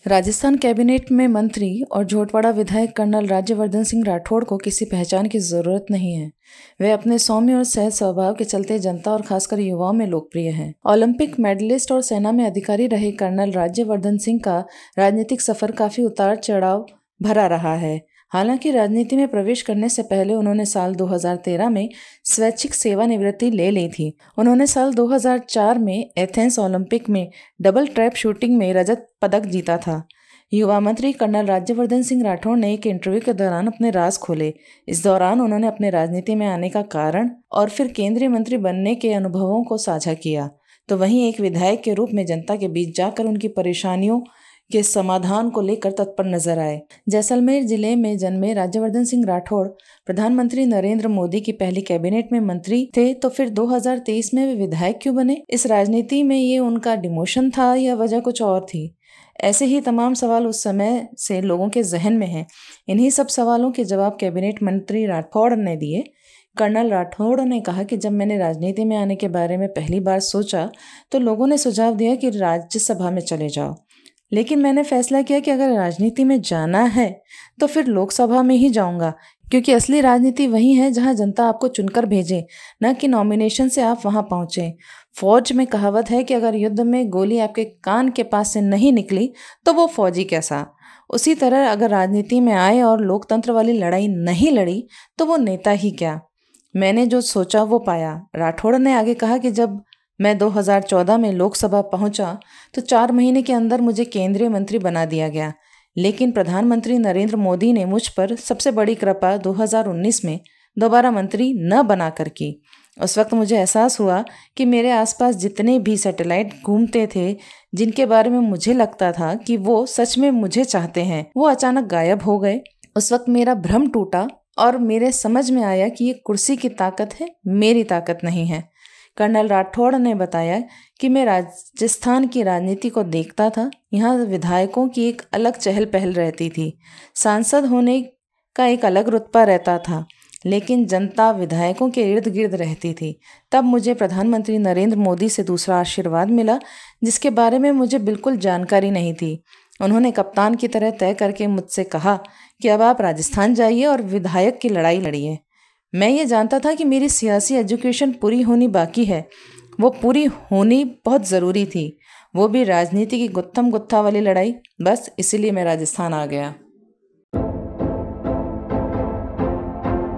Rajasthan cabinet में मंत्री और झोटवाड़ा विधायक कर्नल राज्यवर्धन सिंह राठौड़ को किसी पहचान की जरूरत नहीं है। वे अपने सौम्य और सहज स्वभाव के चलते जनता और खासकर युवाओं में लोकप्रिय हैं। ओलंपिक मेडलिस्ट और सेना में अधिकारी रहे कर्नल राज्यवर्धन सिंह का राजनीतिक सफर काफी उतार चढ़ाव भरा रहा है। हालांकि राजनीति में प्रवेश करने से पहले उन्होंने साल 2013 में स्वैच्छिक सेवानिवृत्ति ले ली थी। उन्होंने साल 2004 में एथेंस ओलंपिक में डबल ट्रैप शूटिंग में रजत पदक जीता था। युवा मंत्री कर्नल राज्यवर्धन सिंह राठौड़ ने एक इंटरव्यू के दौरान अपने राज खोले। इस दौरान उन्होंने अपने राजनीति में आने का कारण और फिर केंद्रीय मंत्री बनने के अनुभवों को साझा किया। तो वहीं एक विधायक के रूप में जनता के बीच जाकर उनकी परेशानियों के समाधान को लेकर तत्पर नजर आए। जैसलमेर जिले में जन्मे राज्यवर्धन सिंह राठौड़ प्रधानमंत्री नरेंद्र मोदी की पहली कैबिनेट में मंत्री थे, तो फिर 2023 में वे विधायक क्यों बने? इस राजनीति में ये उनका डिमोशन था या वजह कुछ और थी? ऐसे ही तमाम सवाल उस समय से लोगों के जहन में हैं। इन्हीं सब सवालों के जवाब कैबिनेट मंत्री राठौड़ ने दिए। कर्नल राठौड़ ने कहा कि जब मैंने राजनीति में आने के बारे में पहली बार सोचा तो लोगों ने सुझाव दिया कि राज्यसभा में चले जाओ, लेकिन मैंने फैसला किया कि अगर राजनीति में जाना है तो फिर लोकसभा में ही जाऊंगा, क्योंकि असली राजनीति वही है जहां जनता आपको चुनकर भेजे, न कि नॉमिनेशन से आप वहां पहुंचे। फौज में कहावत है कि अगर युद्ध में गोली आपके कान के पास से नहीं निकली तो वो फौजी कैसा। उसी तरह अगर राजनीति में आए और लोकतंत्र वाली लड़ाई नहीं लड़ी तो वो नेता ही क्या। मैंने जो सोचा वो पाया। राठौड़ ने आगे कहा कि जब मैं 2014 में लोकसभा पहुंचा तो 4 महीने के अंदर मुझे केंद्रीय मंत्री बना दिया गया, लेकिन प्रधानमंत्री नरेंद्र मोदी ने मुझ पर सबसे बड़ी कृपा 2019 में दोबारा मंत्री न बनाकर की। उस वक्त मुझे एहसास हुआ कि मेरे आसपास जितने भी सैटेलाइट घूमते थे, जिनके बारे में मुझे लगता था कि वो सच में मुझे चाहते हैं, वो अचानक गायब हो गए। उस वक्त मेरा भ्रम टूटा और मेरे समझ में आया कि ये कुर्सी की ताकत है, मेरी ताकत नहीं है। कर्नल राठौड़ ने बताया कि मैं राजस्थान की राजनीति को देखता था। यहाँ विधायकों की एक अलग चहल पहल रहती थी, सांसद होने का एक अलग रुतबा रहता था, लेकिन जनता विधायकों के इर्द गिर्द रहती थी। तब मुझे प्रधानमंत्री नरेंद्र मोदी से दूसरा आशीर्वाद मिला, जिसके बारे में मुझे बिल्कुल जानकारी नहीं थी। उन्होंने कप्तान की तरह तय करके मुझसे कहा कि अब आप राजस्थान जाइए और विधायक की लड़ाई लड़िए। मैं ये जानता था कि मेरी सियासी एजुकेशन पूरी होनी बाकी है, वो पूरी होनी बहुत ज़रूरी थी, वो भी राजनीति की गुत्थम गुत्था वाली लड़ाई। बस इसीलिए मैं राजस्थान आ गया।